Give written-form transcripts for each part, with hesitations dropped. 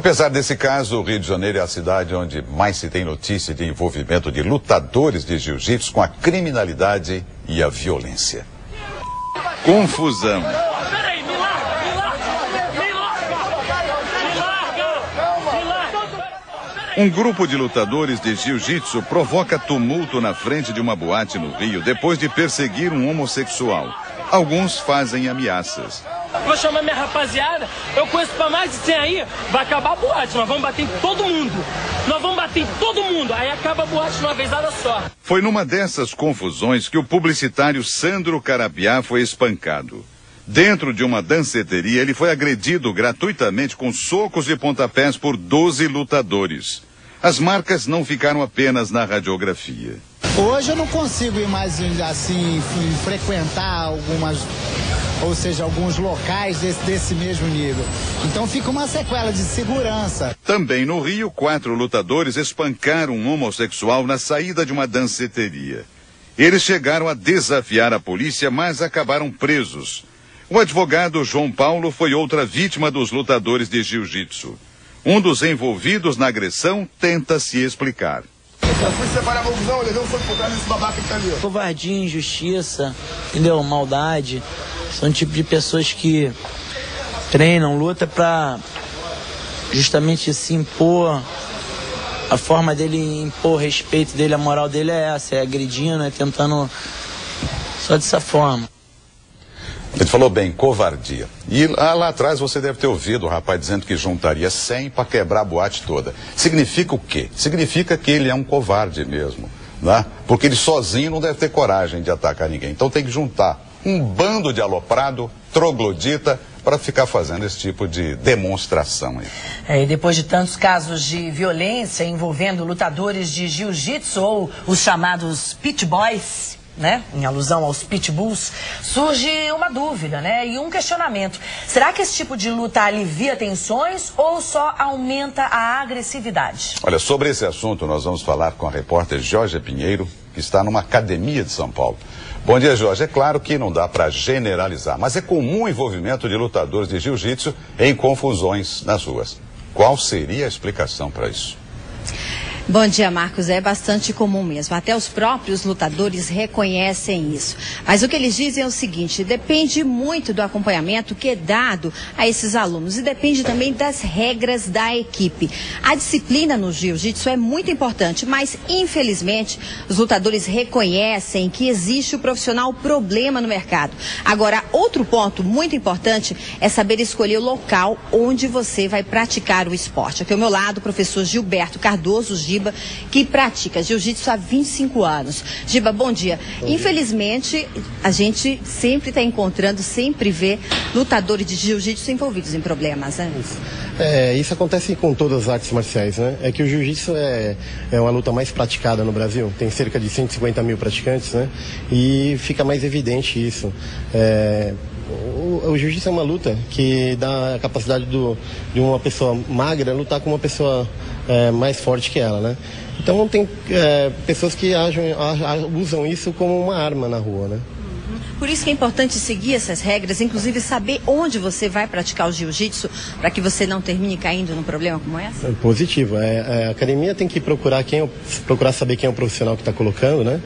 Apesar desse caso, o Rio de Janeiro é a cidade onde mais se tem notícia de envolvimento de lutadores de jiu-jitsu com a criminalidade e a violência. Confusão. Um grupo de lutadores de jiu-jitsu provoca tumulto na frente de uma boate no Rio depois de perseguir um homossexual. Alguns fazem ameaças. Vou chamar minha rapaziada, eu conheço pra mais de 100 aí, vai acabar a boate, nós vamos bater em todo mundo. Nós vamos bater em todo mundo, aí acaba a boate de uma vezada só. Foi numa dessas confusões que o publicitário Sandro Carapiá foi espancado. Dentro de uma danceteria, ele foi agredido gratuitamente com socos e pontapés por 12 lutadores. As marcas não ficaram apenas na radiografia. Hoje eu não consigo ir mais assim, frequentar alguns locais desse mesmo nível. Então fica uma sequela de segurança. Também no Rio, 4 lutadores espancaram um homossexual na saída de uma danceteria. Eles chegaram a desafiar a polícia, mas acabaram presos. O advogado João Paulo foi outra vítima dos lutadores de jiu-jitsu. Um dos envolvidos na agressão tenta se explicar. Eu fui separar a confusão, eu levei um soco por trás desse babaca que tá ali. Covardia, injustiça, entendeu? Maldade. São o tipo de pessoas que treinam, luta pra justamente se impor. A forma dele impor o respeito dele, a moral dele é essa, é agredindo, é tentando só dessa forma. Ele falou bem, covardia. E lá atrás você deve ter ouvido o rapaz dizendo que juntaria 100 para quebrar a boate toda. Significa o quê? Significa que ele é um covarde mesmo, né? Porque ele sozinho não deve ter coragem de atacar ninguém. Então tem que juntar um bando de aloprado, troglodita, para ficar fazendo esse tipo de demonstração aí. E depois de tantos casos de violência envolvendo lutadores de jiu-jitsu ou os chamados pit boys, né, em alusão aos pitbulls, surge uma dúvida, né, e um questionamento. Será que esse tipo de luta alivia tensões ou só aumenta a agressividade? Olha, sobre esse assunto nós vamos falar com a repórter Jorge Pinheiro, que está numa academia de São Paulo. Bom dia, Jorge. É claro que não dá para generalizar, mas é comum o envolvimento de lutadores de jiu-jitsu em confusões nas ruas. Qual seria a explicação para isso? Bom dia, Marcos. É bastante comum mesmo. Até os próprios lutadores reconhecem isso. Mas o que eles dizem é o seguinte: depende muito do acompanhamento que é dado a esses alunos e depende também das regras da equipe. A disciplina no jiu-jitsu é muito importante, mas infelizmente os lutadores reconhecem que existe o profissional problema no mercado. Agora, outro ponto muito importante é saber escolher o local onde você vai praticar o esporte. Aqui ao meu lado, o professor Gilberto Cardoso, Giba, que pratica jiu-jitsu há 25 anos. Giba, bom dia. Infelizmente, a gente sempre está encontrando, sempre vê lutadores de jiu-jitsu envolvidos em problemas, né? Isso acontece com todas as artes marciais, né? É que o jiu-jitsu é uma luta mais praticada no Brasil, tem cerca de 150 mil praticantes, né? E fica mais evidente isso. O jiu-jitsu é uma luta que dá a capacidade de uma pessoa magra lutar com uma pessoa mais forte que ela, né? Então tem pessoas que usam isso como uma arma na rua, né? Por isso que é importante seguir essas regras, inclusive saber onde você vai praticar o jiu-jitsu, para que você não termine caindo num problema como esse? É positivo. A academia tem que procurar saber quem é o profissional que está colocando, né?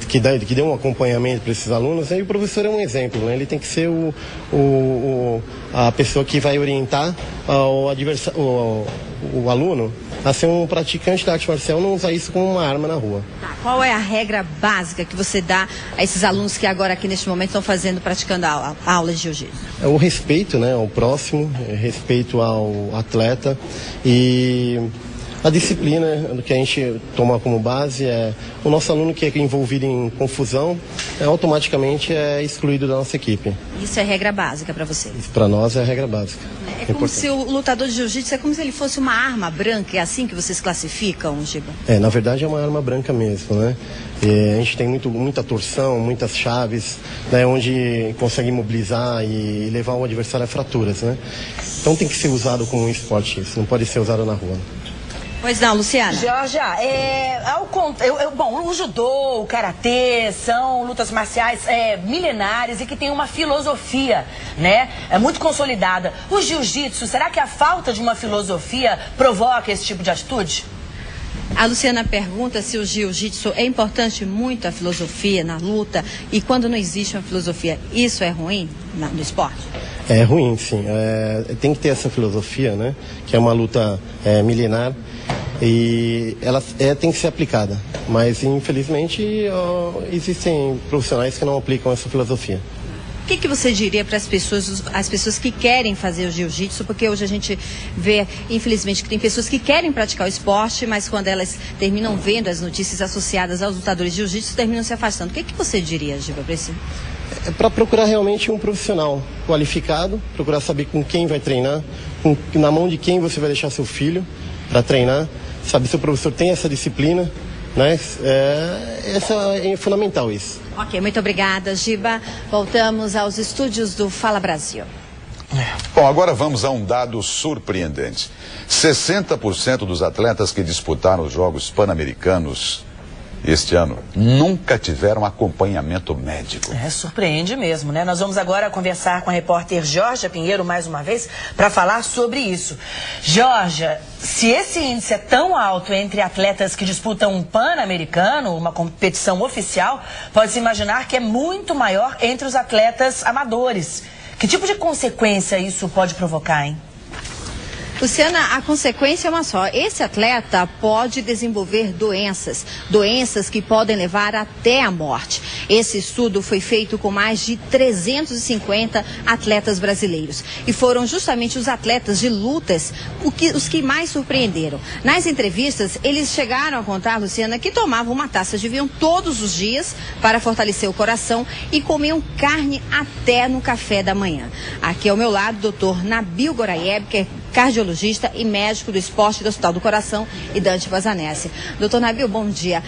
Que dê um acompanhamento para esses alunos, e o professor é um exemplo, né? Ele tem que ser a pessoa que vai orientar o aluno a ser um praticante da arte marcial, não usar isso como uma arma na rua. Tá. Qual é a regra básica que você dá a esses alunos que agora aqui neste momento estão praticando a aula de jiu-jitsu? É o respeito, né, ao próximo, respeito ao atleta e a disciplina que a gente toma como base é o nosso aluno que é envolvido em confusão automaticamente é excluído da nossa equipe. Isso é regra básica para você? Isso para nós é a regra básica. É como se o lutador de jiu-jitsu é como se ele fosse uma arma branca, é assim que vocês classificam, Giba? Na verdade é uma arma branca mesmo, né? A gente tem muita torção, muitas chaves, né, onde consegue imobilizar e levar o adversário a fraturas, né? Então tem que ser usado como um esporte, isso não pode ser usado na rua. Pois não, Luciana. Georgia, bom, o judô, o karatê são lutas marciais milenares e que tem uma filosofia, né? É muito consolidada. O jiu-jitsu, será que a falta de uma filosofia provoca esse tipo de atitude? A Luciana pergunta se o jiu-jitsu é importante muito a filosofia na luta e quando não existe uma filosofia, isso é ruim no esporte? É ruim, sim. Tem que ter essa filosofia, né? Que é uma luta milenar e ela tem que ser aplicada. Mas, infelizmente, existem profissionais que não aplicam essa filosofia. O que você diria para as pessoas que querem fazer o jiu-jitsu? Porque hoje a gente vê, infelizmente, que tem pessoas que querem praticar o esporte, mas quando elas terminam vendo as notícias associadas aos lutadores de jiu-jitsu, terminam se afastando. O que você diria, Giba, para esse? É para procurar realmente um profissional qualificado, procurar saber com quem vai treinar, na mão de quem você vai deixar seu filho para treinar, sabe se o professor tem essa disciplina, né? É fundamental isso. Ok, muito obrigada, Giba. Voltamos aos estúdios do Fala Brasil. Bom, agora vamos a um dado surpreendente. 60% dos atletas que disputaram os Jogos Pan-Americanos este ano nunca tiveram acompanhamento médico. Surpreende mesmo, né? Nós vamos agora conversar com a repórter Georgia Pinheiro mais uma vez para falar sobre isso. Georgia, se esse índice é tão alto entre atletas que disputam um Pan-Americano, uma competição oficial, pode-se imaginar que é muito maior entre os atletas amadores. Que tipo de consequência isso pode provocar, hein? Luciana, a consequência é uma só. Esse atleta pode desenvolver doenças que podem levar até a morte. Esse estudo foi feito com mais de 350 atletas brasileiros. E foram justamente os atletas de lutas os que mais surpreenderam. Nas entrevistas, eles chegaram a contar, Luciana, que tomavam uma taça de vinho todos os dias para fortalecer o coração e comiam carne até no café da manhã. Aqui ao meu lado, o Dr. Nabil Goraieb, que é cardiologista e médico do esporte do Hospital do Coração, e Dante Vazanese. Doutor Nabil, bom dia.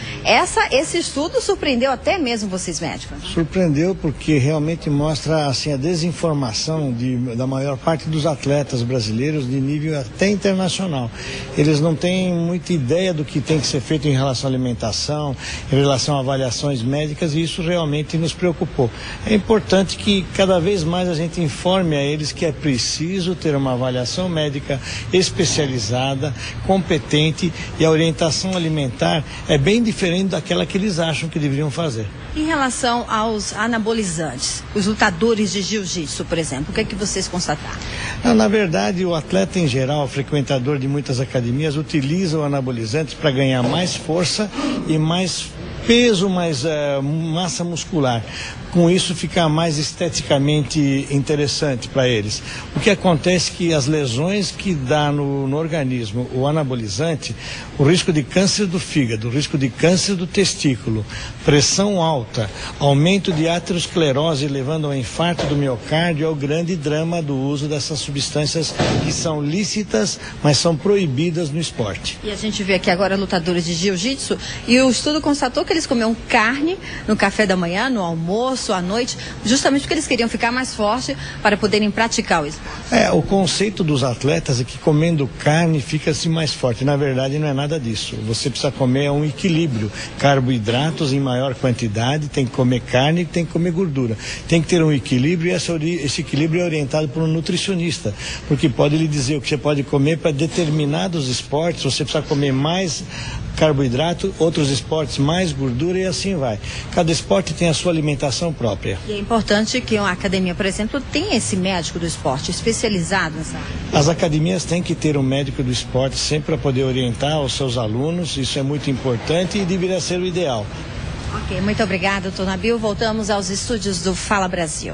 Esse estudo surpreendeu até mesmo vocês médicos? Surpreendeu porque realmente mostra assim, a desinformação da maior parte dos atletas brasileiros de nível até internacional. Eles não têm muita ideia do que tem que ser feito em relação à alimentação, em relação a avaliações médicas, e isso realmente nos preocupou. É importante que cada vez mais a gente informe a eles que é preciso ter uma avaliação médica especializada, competente, e a orientação alimentar é bem diferente daquela que eles acham que deveriam fazer. Em relação aos anabolizantes, os lutadores de jiu-jitsu, por exemplo, o que é que vocês constataram? Na verdade, o atleta em geral, frequentador de muitas academias, utiliza o anabolizante para ganhar mais força e mais peso, mais massa muscular. Com isso fica mais esteticamente interessante para eles. O que acontece é que as lesões que dá no organismo o anabolizante, o risco de câncer do fígado, o risco de câncer do testículo, pressão alta, aumento de aterosclerose levando ao infarto do miocárdio, é o grande drama do uso dessas substâncias que são lícitas, mas são proibidas no esporte. E a gente vê aqui agora lutadores de jiu-jitsu, e o estudo constatou que eles comiam carne no café da manhã, no almoço, à noite, justamente porque eles queriam ficar mais fortes para poderem praticar o esporte. O conceito dos atletas é que comendo carne fica-se mais forte. Na verdade, não é nada disso. Você precisa comer um equilíbrio. Carboidratos em maior quantidade, tem que comer carne e tem que comer gordura. Tem que ter um equilíbrio, e esse equilíbrio é orientado por um nutricionista, porque pode lhe dizer o que você pode comer para determinados esportes. Você precisa comer mais carboidrato, outros esportes mais gordura, e assim vai. Cada esporte tem a sua alimentação própria. E é importante que uma academia, por exemplo, tenha esse médico do esporte especializado nessa área. As academias têm que ter um médico do esporte sempre para poder orientar os seus alunos, isso é muito importante e deveria ser o ideal. Ok, muito obrigada, doutor Nabil. Voltamos aos estúdios do Fala Brasil.